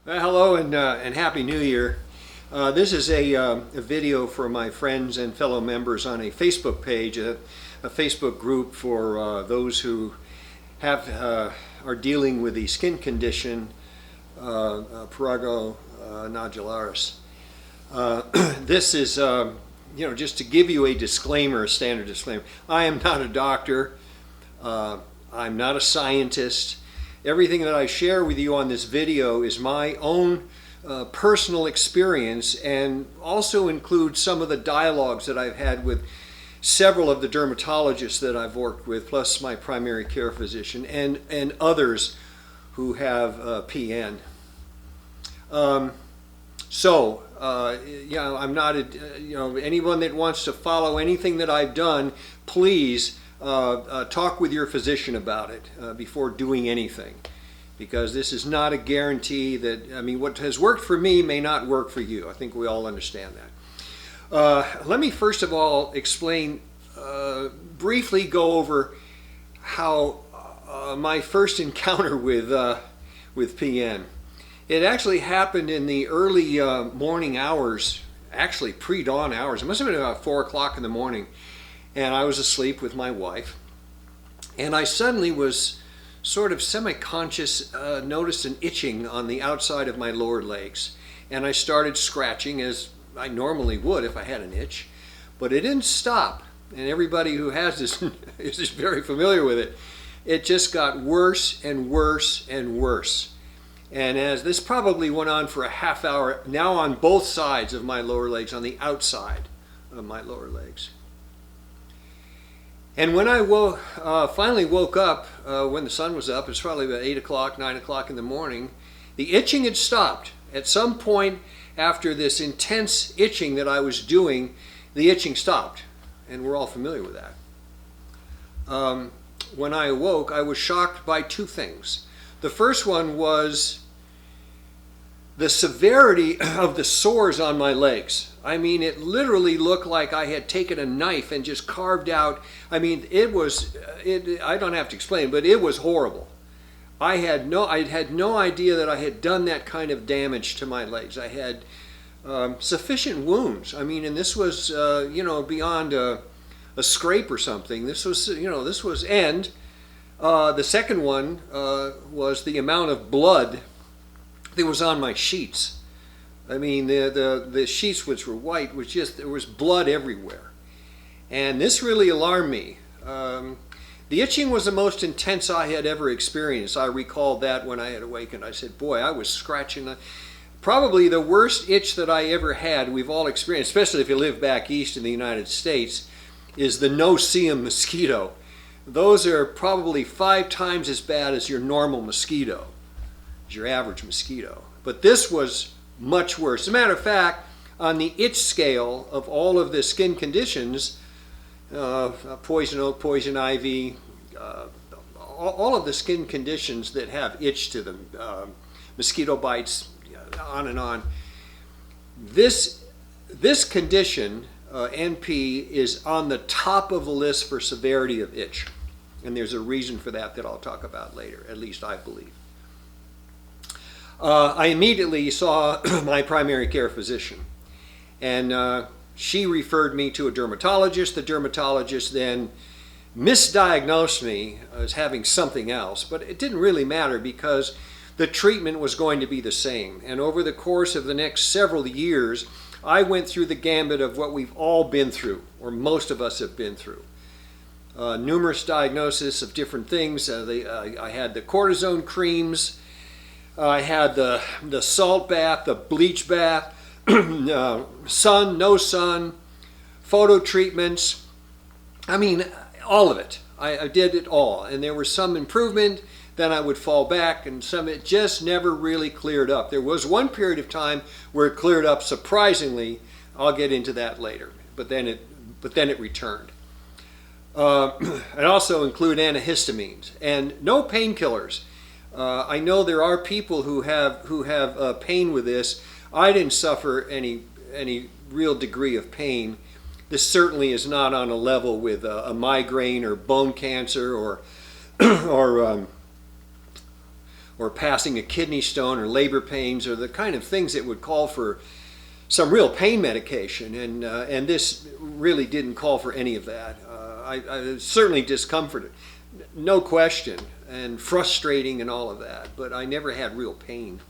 Hello and Happy New Year. This is a video for my friends and fellow members on a Facebook page, a Facebook group for those who are dealing with the skin condition Prurigo Nodularis. This is just to give you a disclaimer, a standard disclaimer. I am not a doctor. I'm not a scientist. Everything that I share with you on this video is my own personal experience, and also includes some of the dialogues that I've had with several of the dermatologists that I've worked with, plus my primary care physician and others who have PN. I'm not anyone that wants to follow anything that I've done, please talk with your physician about it before doing anything, because this is not a guarantee that, what has worked for me may not work for you. I think we all understand that. Let me first of all explain, briefly go over how my first encounter with PN. It actually happened in the early morning hours, actually pre-dawn hours. It must have been about 4 o'clock in the morning. And I was asleep with my wife, and I suddenly was sort of semi-conscious, noticed an itching on the outside of my lower legs, and I started scratching as I normally would if I had an itch, but it didn't stop. And everybody who has this is just very familiar with it. It just got worse and worse and worse. And as this probably went on for a half hour, now on both sides of my lower legs, on the outside of my lower legs. And when I finally woke up, when the sun was up, it was probably about 8 o'clock, 9 o'clock in the morning, the itching had stopped. At some point after this intense itching that I was doing, the itching stopped. And we're all familiar with that. When I awoke, I was shocked by two things. The first one was the severity of the sores on my legs. It literally looked like I had taken a knife and just carved out. I don't have to explain, but it was horrible. I had no idea that I had done that kind of damage to my legs. I had sufficient wounds. And this was, beyond a scrape or something. This was, and the second one was the amount of blood that was on my sheets. The sheets, which were white, there was blood everywhere. And this really alarmed me. The itching was the most intense I had ever experienced. I recalled that when I had awakened. I said, boy, I was scratching. Probably the worst itch that I ever had, we've all experienced, especially if you live back east in the United States, is the no-see-um mosquito. Those are probably 5 times as bad as your normal mosquito, as your average mosquito. But this was much worse. As a matter of fact, on the itch scale of all of the skin conditions, poison oak, poison ivy, all of the skin conditions that have itch to them, mosquito bites, on and on. This condition, NP, is on the top of the list for severity of itch. And there's a reason for that I'll talk about later, at least I believe. I immediately saw my primary care physician, and she referred me to a dermatologist. The dermatologist then misdiagnosed me as having something else, but it didn't really matter because the treatment was going to be the same. And over the course of the next several years, I went through the gambit of what we've all been through, or most of us have been through. Numerous diagnoses of different things. I had the cortisone creams. I had the salt bath, the bleach bath, sun, no sun, photo treatments. All of it. I did it all. And there was some improvement, then I would fall back, and it just never really cleared up. There was one period of time where it cleared up surprisingly. I'll get into that later. But then it returned. I also include antihistamines and no painkillers. I know there are people who have pain with this. I didn't suffer any real degree of pain. This certainly is not on a level with a migraine or bone cancer or or passing a kidney stone or labor pains or the kind of things that would call for some real pain medication, and this really didn't call for any of that. I was certainly discomforted, no question, and frustrating and all of that, but I never had real pain.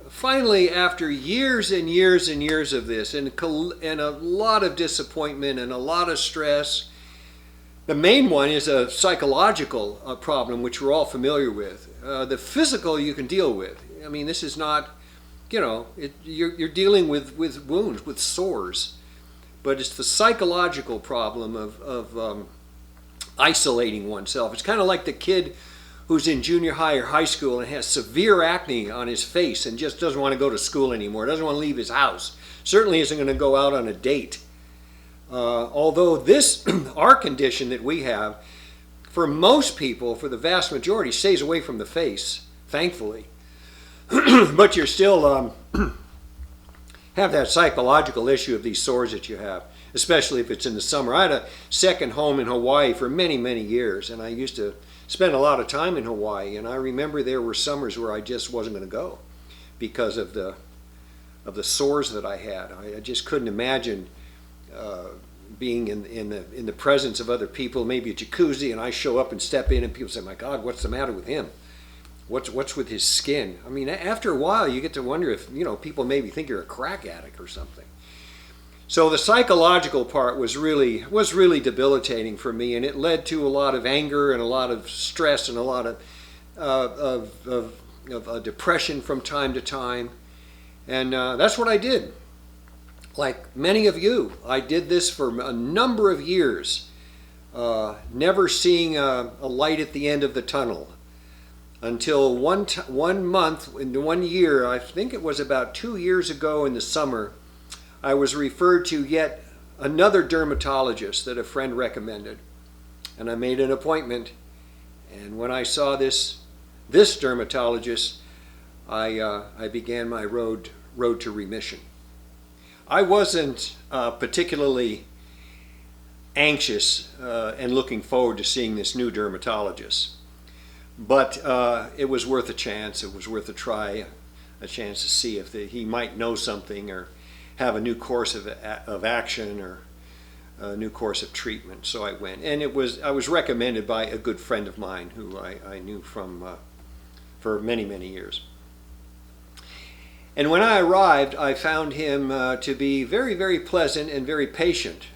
Finally, after years and years and years of this, and a lot of disappointment and a lot of stress, the main one is a psychological problem, which we're all familiar with. The physical you can deal with. I mean, this is not, you're dealing with wounds, with sores. But it's the psychological problem of isolating oneself. It's kind of like the kid who's in junior high or high school and has severe acne on his face and just doesn't want to go to school anymore, doesn't want to leave his house, certainly isn't going to go out on a date. Although this, our condition that we have, for most people, for the vast majority, stays away from the face, thankfully. But you're still have that psychological issue of these sores that you have, especially if it's in the summer. I had a second home in Hawaii for many, many years, and I used to spend a lot of time in Hawaii, and I remember there were summers where I just wasn't going to go because of the sores that I had. I just couldn't imagine being in the presence of other people, maybe a jacuzzi, and I show up and step in and people say, "My God, what's the matter with him? What's with his skin?" I mean, after a while you get to wonder if, people maybe think you're a crack addict or something. So the psychological part was really debilitating for me, and it led to a lot of anger and a lot of stress and a lot of depression from time to time. And that's what I did. Like many of you, I did this for a number of years, never seeing a light at the end of the tunnel, until one month, in 1 year, I think it was about 2 years ago in the summer, I was referred to yet another dermatologist that a friend recommended. And I made an appointment, and when I saw this dermatologist, I began my road to remission. I wasn't particularly anxious and looking forward to seeing this new dermatologist, but it was worth a chance. It was worth a try, a chance to see if he might know something or have a new course of action or a new course of treatment. So I went, and I was recommended by a good friend of mine who I knew for many, many years. And when I arrived, I found him to be very, very pleasant and very patient.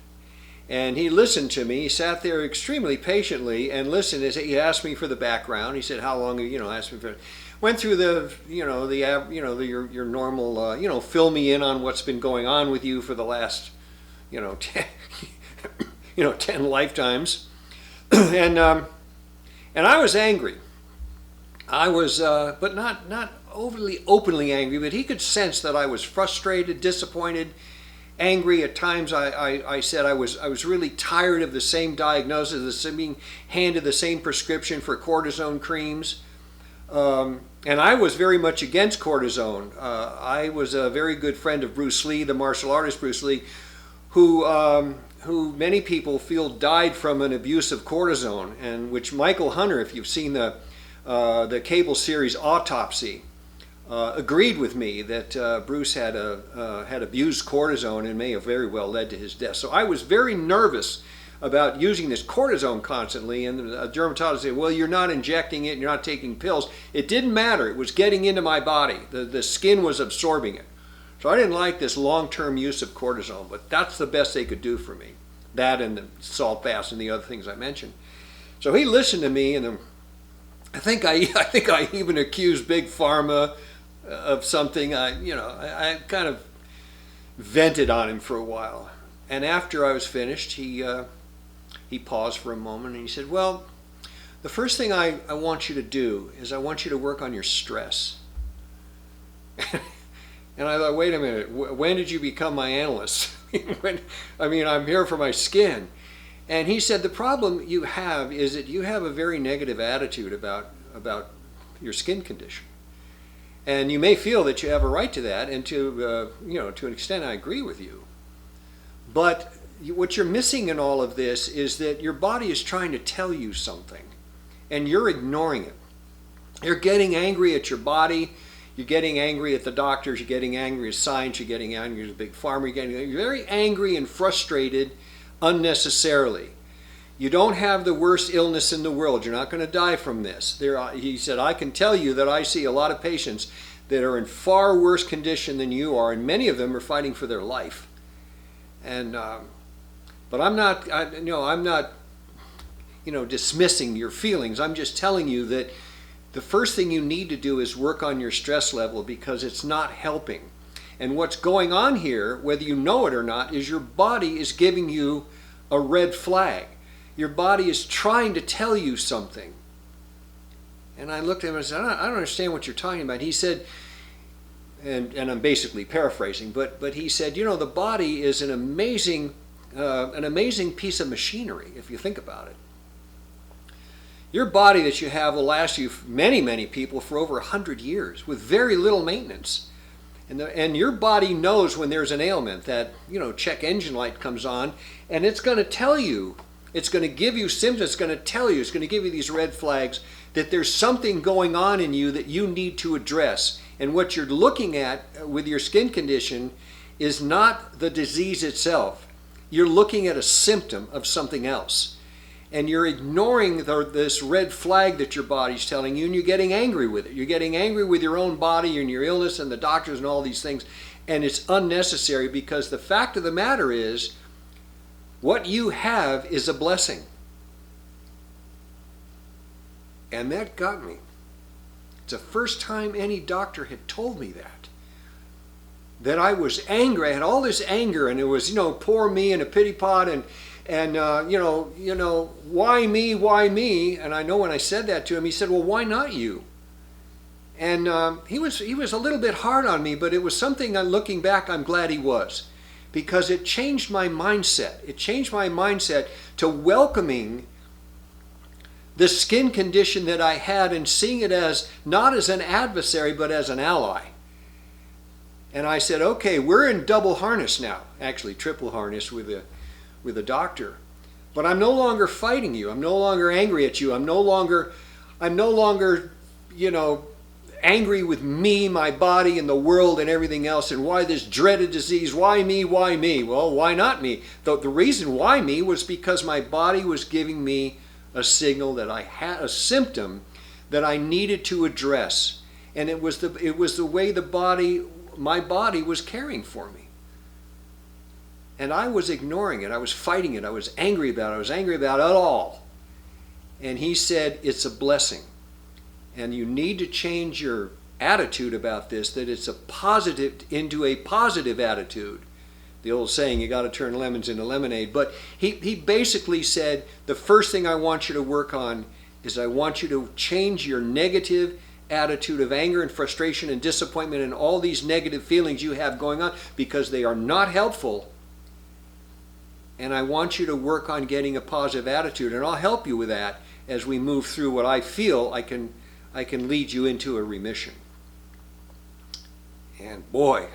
And he listened to me. He sat there extremely patiently and listened. He asked me for the background. He said, "How long?" Asked me for. Went through your normal, fill me in on what's been going on with you for the last, 10, 10 lifetimes, and I was angry. I was, but not overly openly angry, but he could sense that I was frustrated, disappointed, angry. At times I said I was really tired of the same diagnosis, being handed the same prescription for cortisone creams. And I was very much against cortisone. I was a very good friend of Bruce Lee, the martial artist Bruce Lee, who many people feel died from an abuse of cortisone, and which Michael Hunter, if you've seen the cable series Autopsy, agreed with me that Bruce had abused cortisone and may have very well led to his death. So I was very nervous about using this cortisone constantly, and a dermatologist said, "Well, you're not injecting it, you're not taking pills." It didn't matter. It was getting into my body. The skin was absorbing it. So I didn't like this long-term use of cortisone, but that's the best they could do for me. That and the salt baths and the other things I mentioned. So he listened to me, and I think I even accused Big Pharma of something. I kind of vented on him for a while. And after I was finished, he paused for a moment and he said, "Well, the first thing I want you to do is I want you to work on your stress." And I thought, wait a minute, when did you become my analyst? I'm here for my skin. And he said, "The problem you have is that you have a very negative attitude about your skin condition. And you may feel that you have a right to that, and to an extent I agree with you. But what you're missing in all of this is that your body is trying to tell you something, and you're ignoring it. You're getting angry at your body. You're getting angry at the doctors. You're getting angry at science. You're getting angry at the big pharma. You're very angry and frustrated unnecessarily. You don't have the worst illness in the world. You're not going to die from this. He said, I can tell you that I see a lot of patients that are in far worse condition than you are, and many of them are fighting for their life. And but I'm not dismissing your feelings. I'm just telling you that the first thing you need to do is work on your stress level, because it's not helping. And what's going on here, whether you know it or not, is your body is giving you a red flag. Your body is trying to tell you something. And I looked at him and said, I don't understand what you're talking about. He said, and I'm basically paraphrasing, but he said, the body is an amazing piece of machinery, if you think about it. Your body that you have will last you, many people, for over 100 years with very little maintenance. And your body knows when there's an ailment. That check engine light comes on, and it's going to tell you, it's going to give you symptoms, it's going to tell you, it's going to give you these red flags that there's something going on in you that you need to address. And what you're looking at with your skin condition is not the disease itself. You're looking at a symptom of something else. And you're ignoring this red flag that your body's telling you, and you're getting angry with it. You're getting angry with your own body and your illness and the doctors and all these things. And it's unnecessary, because the fact of the matter is, what you have is a blessing. And that got me. It's the first time any doctor had told me that I was angry. I had all this anger, and it was, poor me and a pity pot, and why me? And I know when I said that to him, he said, well, why not you? And he was a little bit hard on me, but it was something, looking back, I'm glad he was, because it changed my mindset. It changed my mindset to welcoming the skin condition that I had, and seeing it as not as an adversary, but as an ally. And I said, okay, we're in double harness now, actually triple harness with a doctor. But I'm no longer fighting you. I'm no longer angry at you. I'm no longer, angry with me, my body, and the world and everything else, and why this dreaded disease. Why me? Why me? Well, why not me? The reason why me was because my body was giving me a signal that I had a symptom that I needed to address. And it was the way my body was caring for me. And I was ignoring it. I was fighting it. I was angry about it. I was angry about it all. And he said, it's a blessing. And you need to change your attitude about this, that it's into a positive attitude. The old saying, you got to turn lemons into lemonade. But he basically said, the first thing I want you to work on is I want you to change your negative attitude of anger and frustration and disappointment and all these negative feelings you have going on, because they are not helpful. And I want you to work on getting a positive attitude, and I'll help you with that as we move through what I feel I can lead you into a remission. And boy,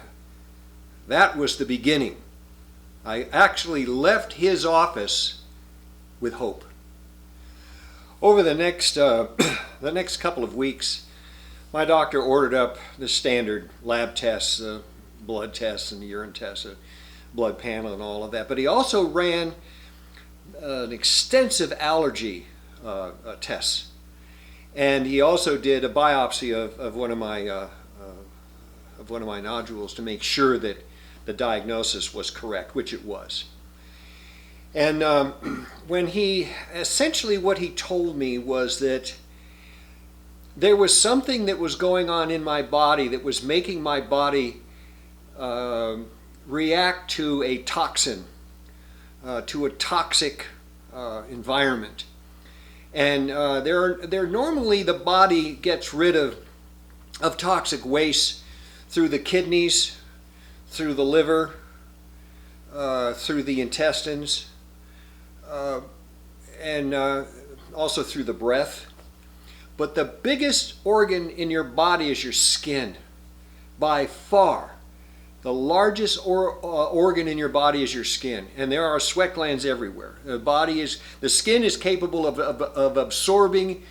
that was the beginning. I actually left his office with hope. Over the next couple of weeks, my doctor ordered up the standard lab tests, blood tests and urine tests, blood panel and all of that. But he also ran an extensive allergy tests. And he also did a biopsy of one of my nodules to make sure that the diagnosis was correct, which it was. And what he told me was that there was something that was going on in my body that was making my body react to a toxin, to a toxic environment. And normally the body gets rid of toxic waste through the kidneys, through the liver, through the intestines, and also through the breath. But the biggest organ in your body is your skin, by far. The largest organ in your body is your skin, and there are sweat glands everywhere. The skin is capable of absorbing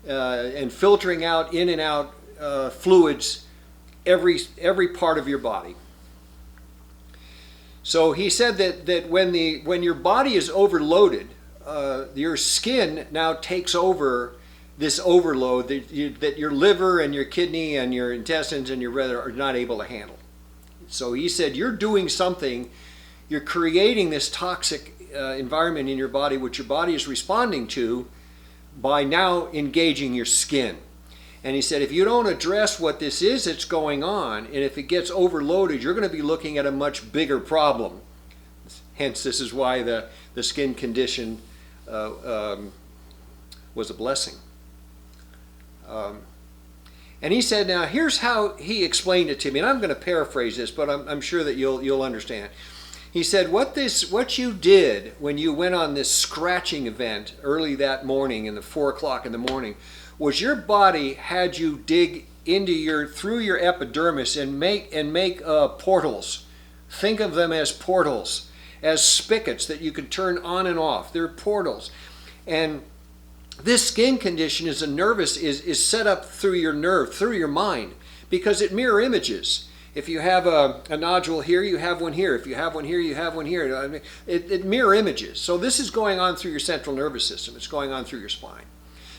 and filtering out in and out fluids every part of your body. So he said that when your body is overloaded, your skin now takes over this overload that your liver and your kidney and your intestines and your liver are not able to handle. So he said you're doing something, you're creating this toxic environment in your body, which your body is responding to by now engaging your skin. And he said if you don't address what this is that's going on, and if it gets overloaded, you're going to be looking at a much bigger problem. Hence, this is why the skin condition was a blessing. And he said, now here's how he explained it to me, and I'm going to paraphrase this, but I'm sure that you'll understand. He said, what you did when you went on this scratching event early that morning in the 4 o'clock in the morning was your body had you dig through your epidermis and make portals. Think of them as portals, as spigots that you could turn on and off. They're portals. And this skin condition is set up through your mind, because it mirror images. If you have a nodule here, you have one here. If you have one here, you have one here. I mean, it mirror images. So this is going on through your central nervous system. It's going on through your spine.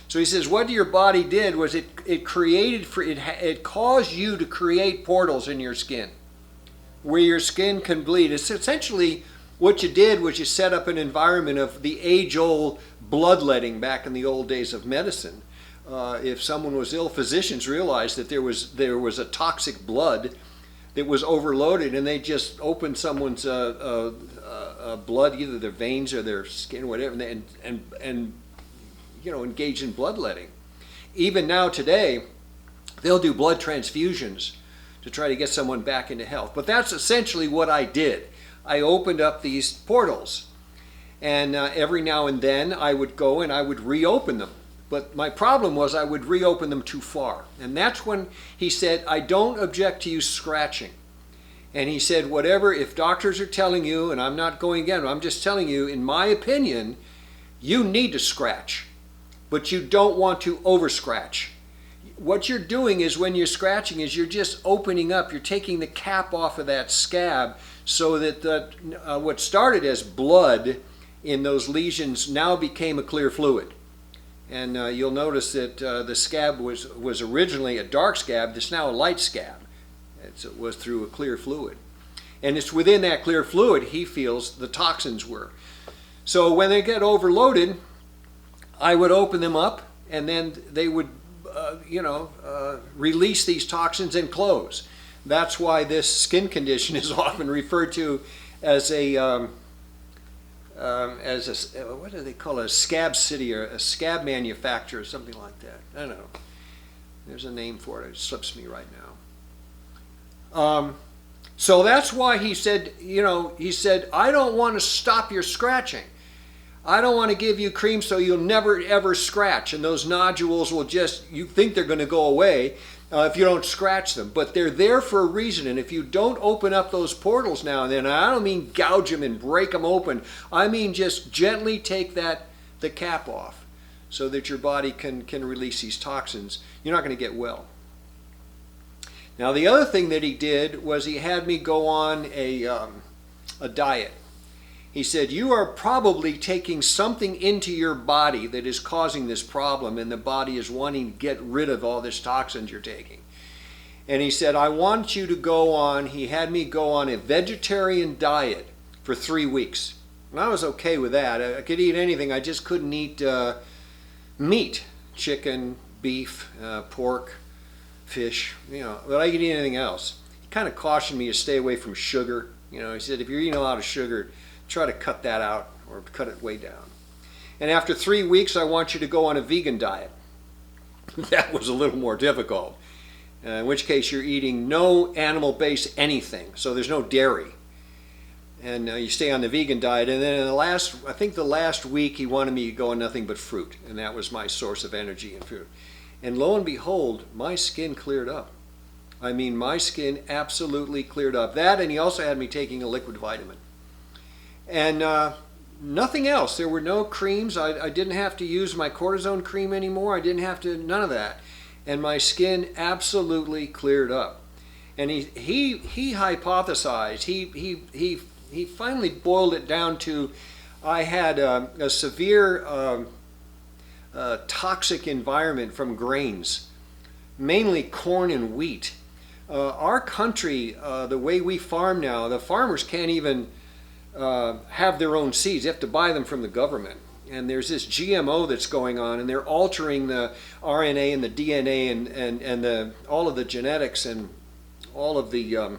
So he says what your body did was it caused you to create portals in your skin where your skin can bleed. It's essentially what you did was you set up an environment of the age-old bloodletting back in the old days of medicine. If someone was ill, physicians realized that there was a toxic blood that was overloaded, and they just opened someone's blood, either their veins or their skin, whatever, and engage in bloodletting. Even now today, they'll do blood transfusions to try to get someone back into health. But that's essentially what I did. I opened up these portals, and every now and then I would go and I would reopen them. But my problem was I would reopen them too far. And that's when he said, I don't object to you scratching. And he said, if doctors are telling you, and I'm not going again, I'm just telling you, in my opinion, you need to scratch, but you don't want to over scratch. What you're doing is when you're scratching is you're just opening up, you're taking the cap off of that scab so that what started as blood in those lesions now became a clear fluid. And you'll notice that the scab was originally a dark scab. It's now a light scab. It was through a clear fluid. And it's within that clear fluid he feels the toxins were. So when they get overloaded, I would open them up, and then they would release these toxins and close. That's why this skin condition is often referred to as what do they call it? A scab city or a scab manufacturer or something like that. I don't know. There's a name for it. It slips me right now. So that's why he said, I don't want to stop your scratching. I don't want to give you cream so you'll never ever scratch, and those nodules will you think they're going to go away if you don't scratch them. But they're there for a reason, and if you don't open up those portals now and then, I don't mean gouge them and break them open. I mean just gently take the cap off so that your body can release these toxins. You're not going to get well. Now the other thing that he did was he had me go on a diet. He said, you are probably taking something into your body that is causing this problem, and the body is wanting to get rid of all this toxins you're taking. And he said, I want you to he had me go on a vegetarian diet for 3 weeks. And I was okay with that. I could eat anything. I just couldn't eat meat, chicken, beef, pork, fish, but I could eat anything else. He kind of cautioned me to stay away from sugar. He said, if you're eating a lot of sugar, try to cut that out or cut it way down. And after 3 weeks, I want you to go on a vegan diet. That was a little more difficult, in which case you're eating no animal-based anything, so there's no dairy. And you stay on the vegan diet. And then in the last week, he wanted me to go on nothing but fruit, and that was my source of energy and fruit. And lo and behold, my skin cleared up. I mean, my skin absolutely cleared up. That, and he also had me taking a liquid vitamin. And nothing else. There were no creams. I didn't have to use my cortisone cream anymore. I didn't have to, none of that. And my skin absolutely cleared up. And he hypothesized, he finally boiled it down to, I had a severe toxic environment from grains, mainly corn and wheat. Our country, the way we farm now, the farmers can't even have their own seeds. They have to buy them from the government. And there's this GMO that's going on, and they're altering the RNA and the DNA and all of the genetics and all of the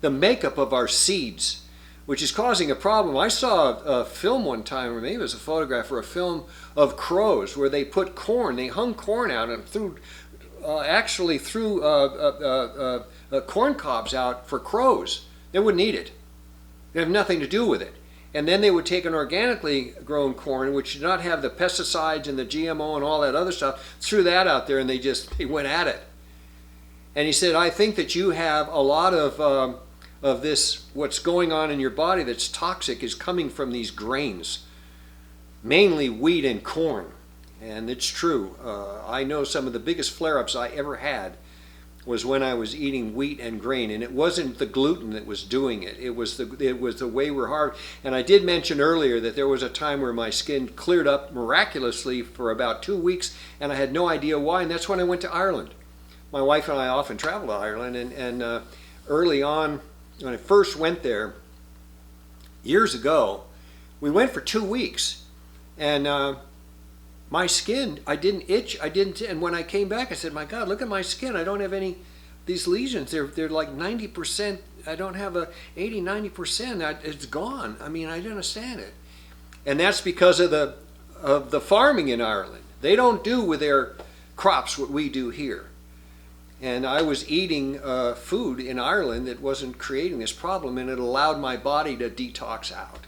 makeup of our seeds, which is causing a problem. I saw a film one time, or maybe it was a photograph or a film of crows where they put corn, they hung corn out and threw corn cobs out for crows. They wouldn't eat it. They have nothing to do with it. And then they would take an organically grown corn, which did not have the pesticides and the GMO and all that other stuff, threw that out there, and they went at it. And he said, I think that you have a lot of this, what's going on in your body that's toxic is coming from these grains, mainly wheat and corn. And it's true. I know some of the biggest flare-ups I ever had was when I was eating wheat and grain, and it wasn't the gluten that was doing it. It was the way we're hard. And I did mention earlier that there was a time where my skin cleared up miraculously for about 2 weeks, and I had no idea why, and that's when I went to Ireland. My wife and I often travel to Ireland, and early on, when I first went there, years ago, we went for 2 weeks, and my skin, I didn't itch, and when I came back, I said, my God, look at my skin. I don't have any, these lesions, they're like 90%, I don't have a 80, 90%, it's gone. I mean, I don't understand it. And that's because of the farming in Ireland. They don't do with their crops what we do here. And I was eating food in Ireland that wasn't creating this problem, and it allowed my body to detox out.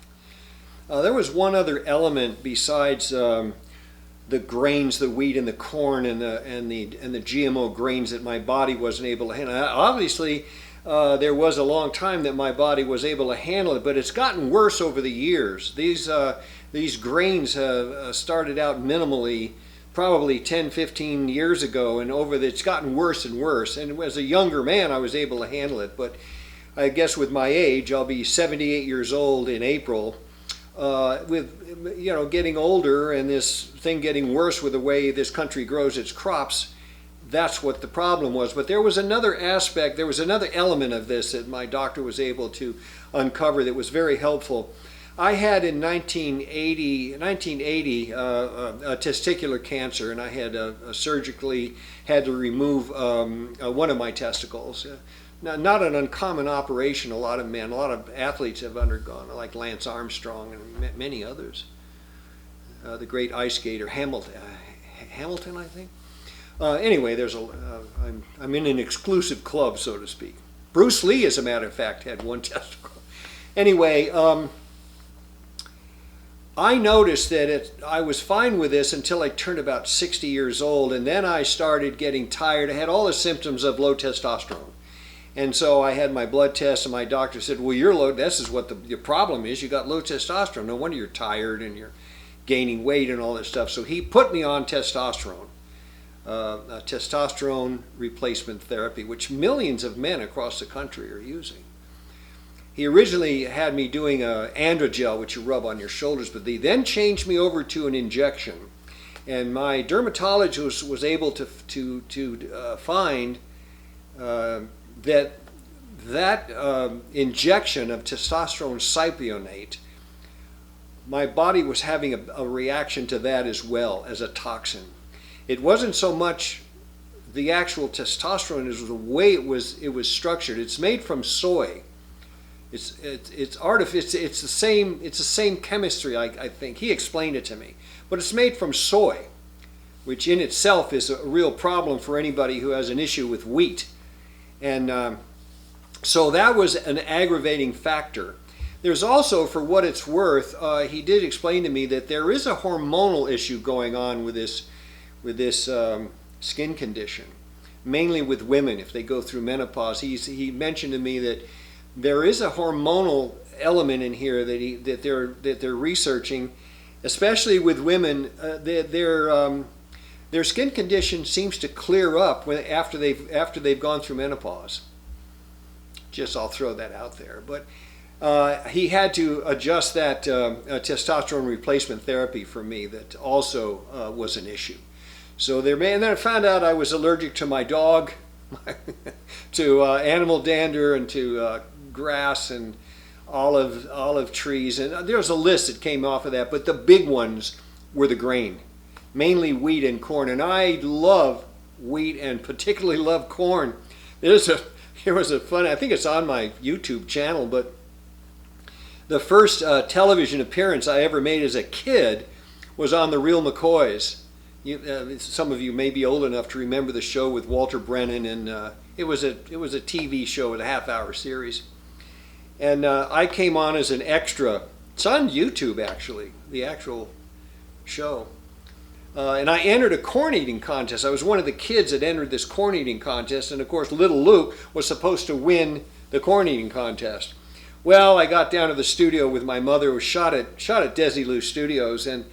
There was one other element besides the grains, the wheat and the corn and the GMO grains that my body wasn't able to handle. Obviously, there was a long time that my body was able to handle it, but it's gotten worse over the years. These grains have started out minimally, probably 10, 15 years ago, and it's gotten worse and worse. And as a younger man, I was able to handle it, but I guess with my age, I'll be 78 years old in April. With getting older and this thing getting worse with the way this country grows its crops, that's what the problem was. But there was another aspect, there was another element of this that my doctor was able to uncover that was very helpful. I had in 1980 a testicular cancer, and I had surgically had to remove one of my testicles. Not an uncommon operation. A lot of athletes have undergone, like Lance Armstrong and many others. The great ice skater Hamilton, I think. Anyway, I'm in an exclusive club, so to speak. Bruce Lee, as a matter of fact, had one testicle. Anyway, I noticed that I was fine with this until I turned about 60 years old, and then I started getting tired. I had all the symptoms of low testosterone. And so I had my blood test, and my doctor said, well, this is what your problem is. You got low testosterone. No wonder you're tired and you're gaining weight and all this stuff. So he put me on testosterone, testosterone replacement therapy, which millions of men across the country are using. He originally had me doing androgel, which you rub on your shoulders, but they then changed me over to an injection. And my dermatologist was able to find that injection of testosterone cypionate, my body was having a reaction to that as well as a toxin. It wasn't so much the actual testosterone as the way it was structured. It's made from soy. It's artificial. It's the same chemistry. I think he explained it to me, but it's made from soy, which in itself is a real problem for anybody who has an issue with wheat. And so that was an aggravating factor. There's also, for what it's worth, he did explain to me that there is a hormonal issue going on with this skin condition, mainly with women if they go through menopause. He mentioned to me that there is a hormonal element in here that they're researching, especially with women. Their skin condition seems to clear up after they've gone through menopause. Just I'll throw that out there. But he had to adjust that testosterone replacement therapy for me. That also was an issue. So and then I found out I was allergic to my dog, to animal dander, and to grass and olive trees, and there's a list that came off of that. But the big ones were the grain, mainly wheat and corn. And I love wheat and particularly love corn. There was a fun. I think it's on my YouTube channel, but the first television appearance I ever made as a kid was on The Real McCoys. Some of you may be old enough to remember the show with Walter Brennan, and it was a TV show, a half-hour series. And I came on as an extra. It's on YouTube, actually, the actual show. And I entered a corn eating contest. I was one of the kids that entered this corn eating contest, and of course, little Luke was supposed to win the corn eating contest. Well, I got down to the studio with my mother. It was shot at Desilu Studios, and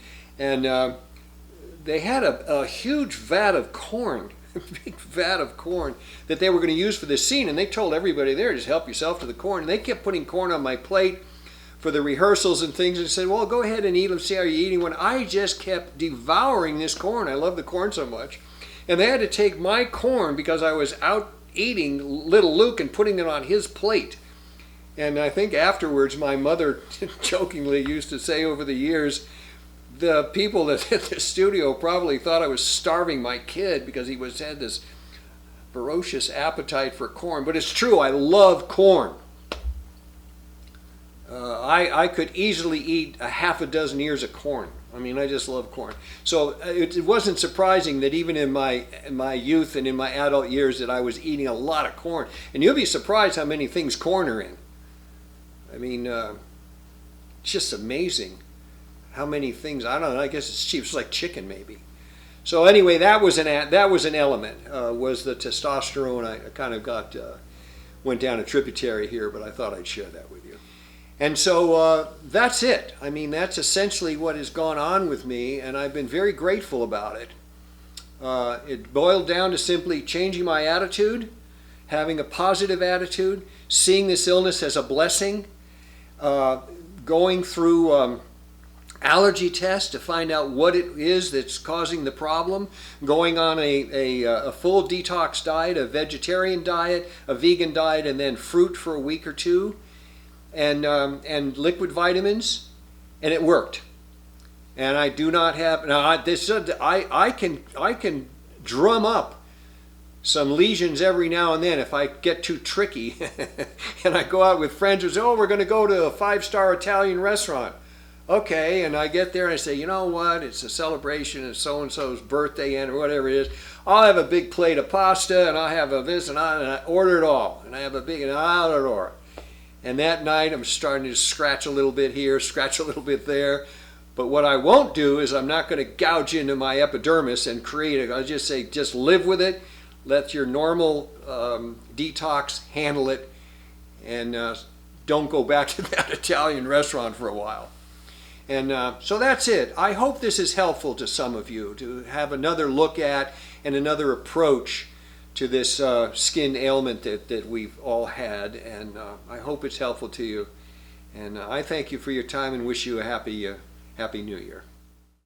they had a huge vat of corn, a big vat of corn that they were going to use for this scene. And they told everybody there, just help yourself to the corn. And they kept putting corn on my plate for the rehearsals and things, and said, well, go ahead and eat them, see how you're eating one. I just kept devouring this corn. I love the corn so much. And they had to take my corn because I was out eating little Luke and putting it on his plate. And I think afterwards my mother jokingly used to say over the years, the people that at the studio probably thought I was starving my kid because he had this ferocious appetite for corn. But it's true, I love corn. I could easily eat a half a dozen ears of corn. I mean, I just love corn. So it wasn't surprising that even in my youth and in my adult years that I was eating a lot of corn. And you'll be surprised how many things corn are in. I mean, it's just amazing how many things. I don't know. I guess it's cheap. It's like chicken, maybe. So anyway, that was an element. Was the testosterone? I kind of went down a tributary here, but I thought I'd share that with you. And so that's it. I mean, that's essentially what has gone on with me, and I've been very grateful about it. It boiled down to simply changing my attitude, having a positive attitude, seeing this illness as a blessing, going through allergy tests to find out what it is that's causing the problem, going on a full detox diet, a vegetarian diet, a vegan diet, and then fruit for a week or two, and liquid vitamins, and it worked. And I do not have now. I can drum up some lesions every now and then if I get too tricky, and I go out with friends who say, "Oh, we're going to go to a 5-star Italian restaurant." Okay, and I get there and I say, you know what? It's a celebration. It's so and so's birthday and or whatever it is. I'll have a big plate of pasta, and I'll have a this, and I order it all, and I have a big and I'll order. And that night I'm starting to scratch a little bit here, scratch a little bit there. But what I won't do is I'm not going to gouge into my epidermis and create it. I'll just say, just live with it. Let your normal detox handle it, and don't go back to that Italian restaurant for a while. And so that's it. I hope this is helpful to some of you to have another look at and another approach to this skin ailment that we've all had. And I hope it's helpful to you. And I thank you for your time and wish you a happy New Year.